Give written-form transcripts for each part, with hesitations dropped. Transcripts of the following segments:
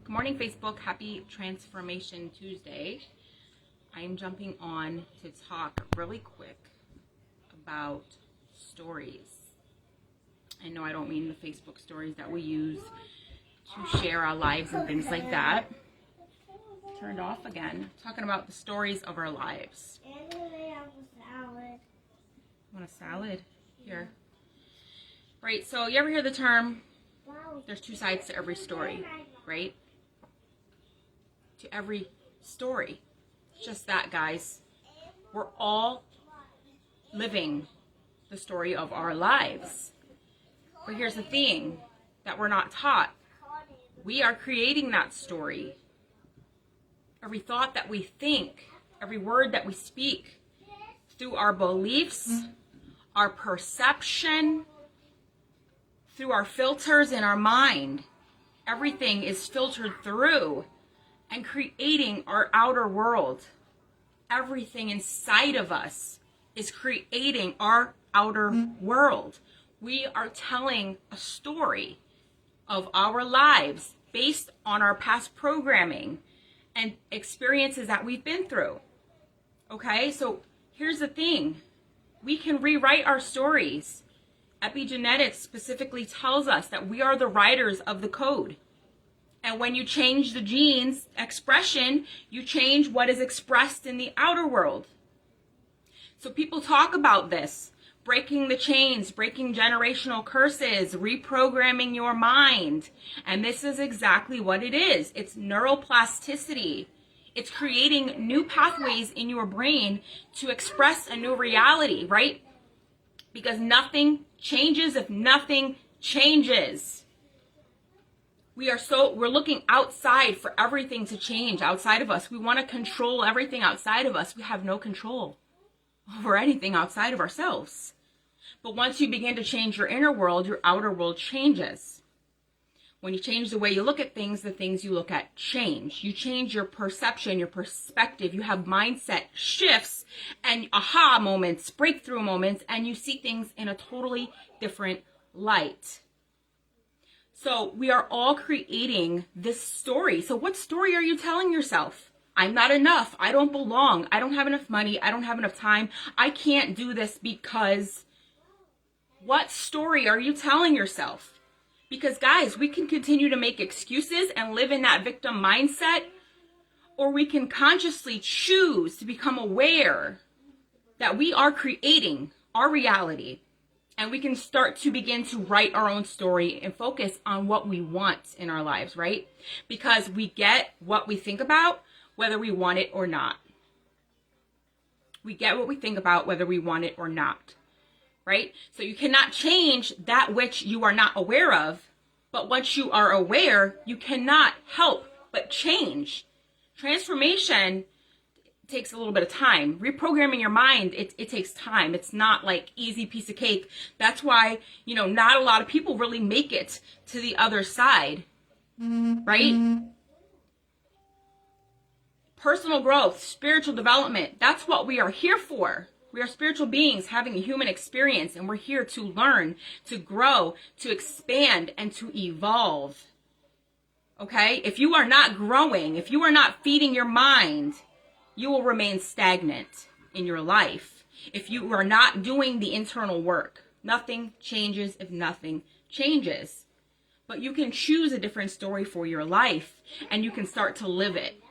Good morning, Facebook. Happy Transformation Tuesday. I am jumping on to talk really quick about stories. I know I don't mean the Facebook stories that we use to share our lives and things like that. Turned off again. Talking about the stories of our lives. Want a salad? Here. Right, so you ever hear the term, there's two sides to every story, right? To every story. It's just that, guys. We're all living the story of our lives. But here's the thing that we're not taught. We are creating that story. Every thought that we think, every word that we speak, through our beliefs, our perception, through our filters in our mind, everything is filtered through and creating our outer world. Everything inside of us is creating our outer world. We are telling a story of our lives based on our past programming and experiences that we've been through. Okay, so here's the thing. We can rewrite our stories. Epigenetics specifically tells us that we are the writers of the code. And when you change the genes expression, you change what is expressed in the outer world. So people talk about this, breaking the chains, breaking generational curses, reprogramming your mind. And this is exactly what it is. It's neuroplasticity. It's creating new pathways in your brain to express a new reality, right? Because nothing changes if nothing changes. We're looking outside for everything to change outside of us. We want to control everything outside of us. We have no control over anything outside of ourselves. But once you begin to change your inner world, your outer world changes. When you change the way you look at things, the things you look at change. You change your perception, your perspective. You have mindset shifts and aha moments, breakthrough moments, and you see things in a totally different light. So we are all creating this story. So what story are you telling yourself? I'm not enough. I don't belong. I don't have enough money. I don't have enough time. I can't do this because... What story are you telling yourself? Because guys, we can continue to make excuses and live in that victim mindset, or we can consciously choose to become aware that we are creating our reality. And we can start to begin to write our own story and focus on what we want in our lives, right? Because we get what we think about, whether we want it or not. We get what we think about, whether we want it or not, right? So you cannot change that which you are not aware of, but once you are aware, you cannot help but change. Transformation takes a little bit of time. Reprogramming your mind, it takes time. It's not like easy piece of cake. That's why, not a lot of people really make it to the other side, right? Personal growth, spiritual development, that's what we are here for. We are spiritual beings having a human experience, and we're here to learn, to grow, to expand, and to evolve. Okay? If you are not growing, if you are not feeding your mind, you will remain stagnant in your life. If you are not doing the internal work, nothing changes if nothing changes. But you can choose a different story for your life, and you can start to live it.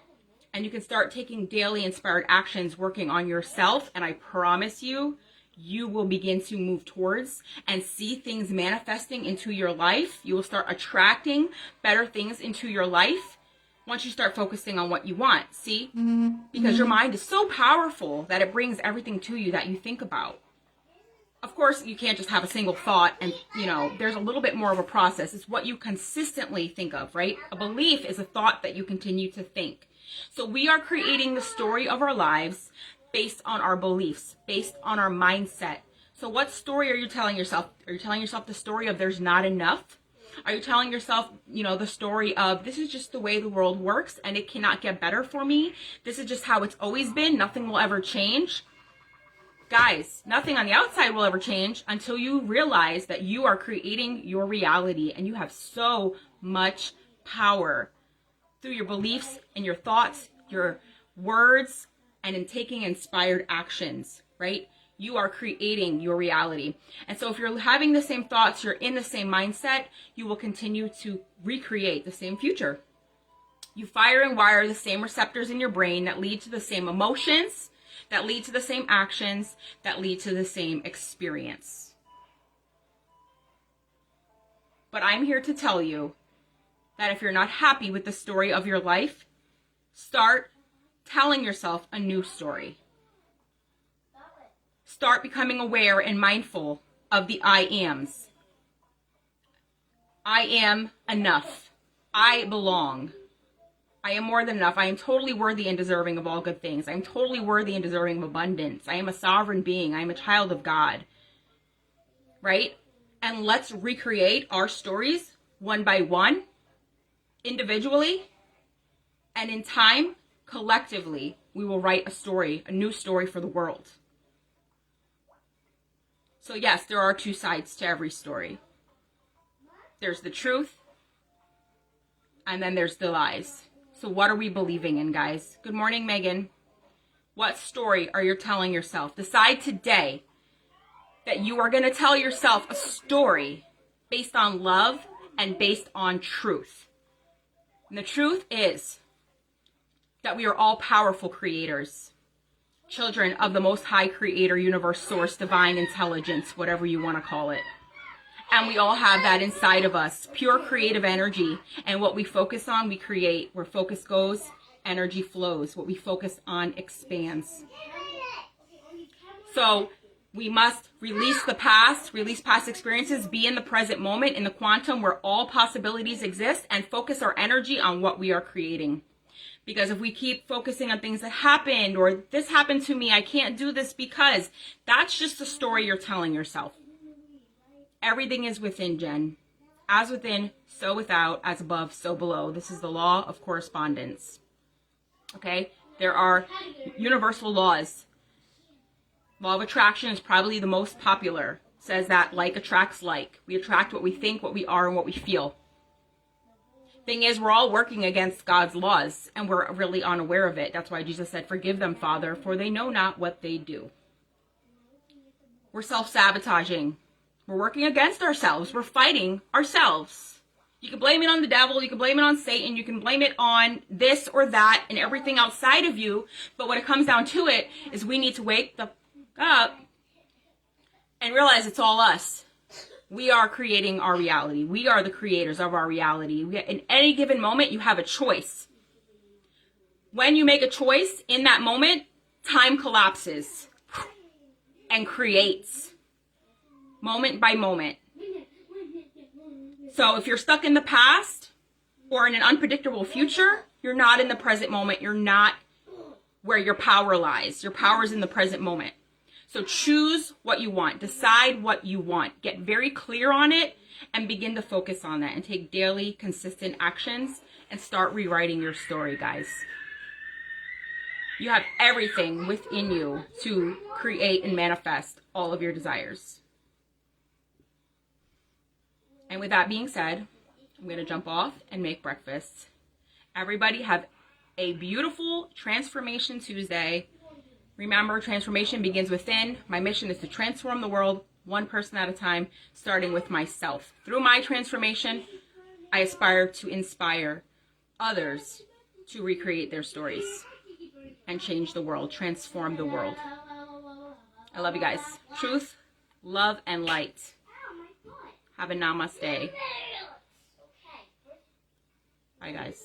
And you can start taking daily inspired actions, working on yourself, and I promise you, you will begin to move towards and see things manifesting into your life. You will start attracting better things into your life once you start focusing on what you want, see? Because your mind is so powerful that it brings everything to you that you think about. Of course, you can't just have a single thought and, there's a little bit more of a process. It's what you consistently think of, right? A belief is a thought that you continue to think. So we are creating the story of our lives based on our beliefs, based on our mindset. So what story are you telling yourself? Are you telling yourself the story of there's not enough? Are you telling yourself, the story of this is just the way the world works and it cannot get better for me? This is just how it's always been. Nothing will ever change. Guys, nothing on the outside will ever change until you realize that you are creating your reality and you have so much power. through your beliefs and your thoughts, your words, and in taking inspired actions, right? You are creating your reality. And so if you're having the same thoughts, you're in the same mindset, you will continue to recreate the same future. You fire and wire the same receptors in your brain that lead to the same emotions, that lead to the same actions, that lead to the same experience. But I'm here to tell you that if you're not happy with the story of your life, start telling yourself a new story. Start becoming aware and mindful of the I ams. I am enough. I belong. I am more than enough. I am totally worthy and deserving of all good things. I am totally worthy and deserving of abundance. I am a sovereign being. I am a child of God. Right? And let's recreate our stories one by one, individually, and in time, collectively, we will write a story, a new story for the world. So yes, there are two sides to every story. There's the truth, and then there's the lies. So what are we believing in, guys? Good morning, Megan. What story are you telling yourself? Decide today that you are going to tell yourself a story based on love and based on truth. And the truth is that we are all powerful creators, children of the Most High Creator, universe, source, divine intelligence, whatever you want to call it. And we all have that inside of us, pure creative energy. And what we focus on, we create. Where focus goes, energy flows. What we focus on expands. So we must release the past, release past experiences, be in the present moment, in the quantum where all possibilities exist, and focus our energy on what we are creating. Because if we keep focusing on things that happened, or this happened to me, I can't do this because, that's just the story you're telling yourself. Everything is within, Jen. As within, so without, as above, so below. This is the law of correspondence. Okay? There are universal laws. Law of attraction is probably the most popular. It says that like attracts like. We attract what we think, what we are, and what we feel. Thing is, we're all working against God's laws, and we're really unaware of it. That's why Jesus said, forgive them, Father, for they know not what they do. We're self-sabotaging. We're working against ourselves. We're fighting ourselves. You can blame it on the devil. You can blame it on Satan. You can blame it on this or that and everything outside of you. But when it comes down to it, is we need to wake up and realize it's all us. We are creating our reality. We are the creators of our reality. In any given moment, you have a choice. When you make a choice in that moment, time collapses and creates moment by moment. So if you're stuck in the past or in an unpredictable future, you're not in the present moment. You're not where your power lies. Your power is in the present moment. So choose what you want. Decide what you want. Get very clear on it and begin to focus on that and take daily, consistent actions and start rewriting your story, guys. You have everything within you to create and manifest all of your desires. And with that being said, I'm going to jump off and make breakfast. Everybody have a beautiful Transformation Tuesday. Remember, transformation begins within. My mission is to transform the world one person at a time, starting with myself. Through my transformation, I aspire to inspire others to recreate their stories and change the world, transform the world. I love you guys. Truth, love, and light. Have a namaste. Bye, guys.